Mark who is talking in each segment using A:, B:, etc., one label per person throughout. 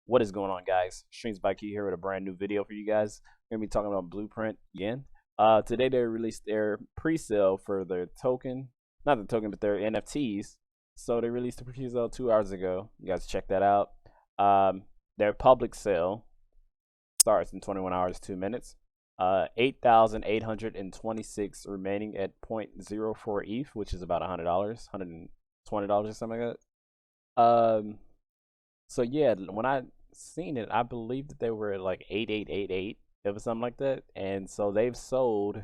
A: What is going on, guys? Streamsbyq here with a brand new video for you guys. We're gonna be talking about Blueprint again. Today they released their pre-sale for their token, not the token, but their NFTs. So they released the pre-sale 2 hours ago. You guys check that out. Their public sale starts in 21 hours 2 minutes. 8,826 remaining at 0.04 ETH, which is about $100, $120 or something like that. So yeah, when I seen it, I believe that they were like 8888. It was something like that, and so they've sold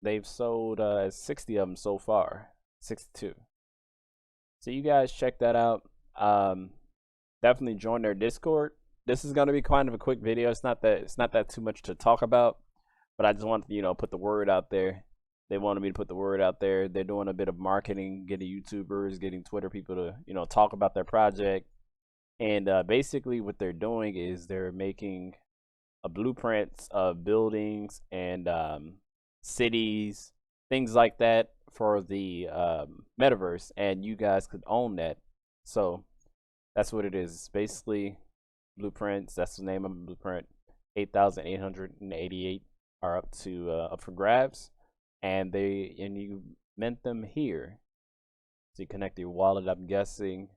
A: 60 of them so far, 62. So you guys check that out. Definitely join their Discord. This is gonna be kind of a quick video. It's not that too much to talk about, but I just wanted to put the word out there. They wanted me to put the word out there. They're doing a bit of marketing, getting YouTubers, getting Twitter people to talk about their project. And basically what they're doing is they're making a blueprints of buildings and cities, things like that for the metaverse, and you guys could own that. So that's what it is. It's basically blueprints. That's the name of the blueprint. 8,888 are up for grabs, and you mint them here. So you connect your wallet, I'm guessing,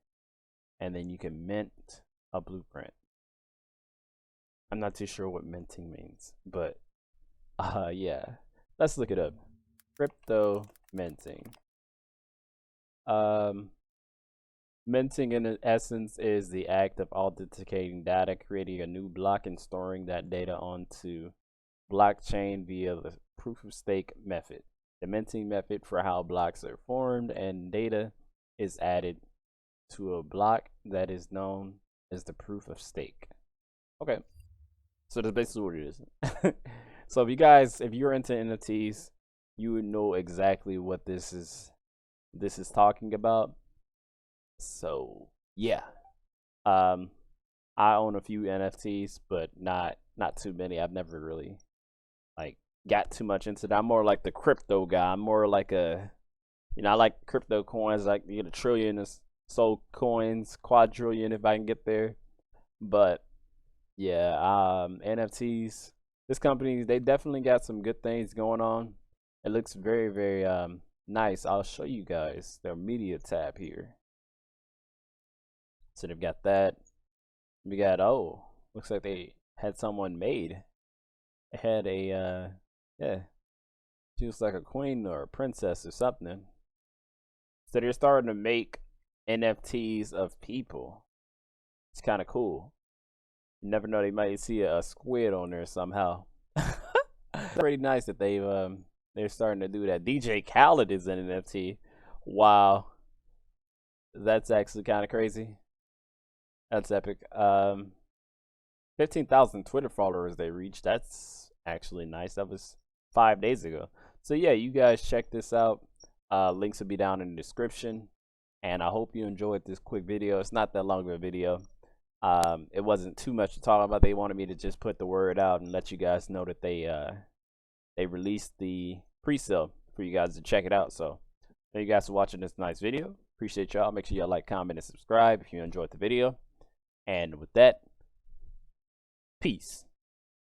A: and then you can mint a blueprint. I'm not too sure what minting means, but yeah, let's look it up. Crypto minting. Minting in essence is the act of authenticating data, creating a new block and storing that data onto blockchain via the proof of stake method. The minting method for how blocks are formed and data is added to a block that is known as the proof of stake. Okay, so that's basically what it is. So if you're into NFTs, you would know exactly what this is talking about. So yeah, I own a few NFTs, but not too many. I've never really got too much into that. I'm more like the crypto guy. I'm more like I like crypto coins, like you get a trillion of sold coins, quadrillion if I can get there. But yeah, NFTs, this company, they definitely got some good things going on. It looks very, very nice. I'll show you guys their media tab here. So they've got that. We got, looks like they had someone made. They had a yeah, she was like a queen or a princess or something. So they're starting to make NFTs of people. It's kind of cool. You never know, they might see a squid on there somehow. Pretty nice that they're starting to do that. DJ Khaled is an NFT. Wow, that's actually kind of crazy. That's epic. 15,000 Twitter followers they reached. That's actually nice. That was 5 days ago. So yeah, you guys check this out. Links will be down in the description. And I hope you enjoyed this quick video. It's not that long of a video. It wasn't too much to talk about. They wanted me to just put the word out and let you guys know that they released the pre-sale for you guys to check it out. So thank you guys for watching this nice video. Appreciate y'all. Make sure y'all like, comment, and subscribe if you enjoyed the video. And with that, peace.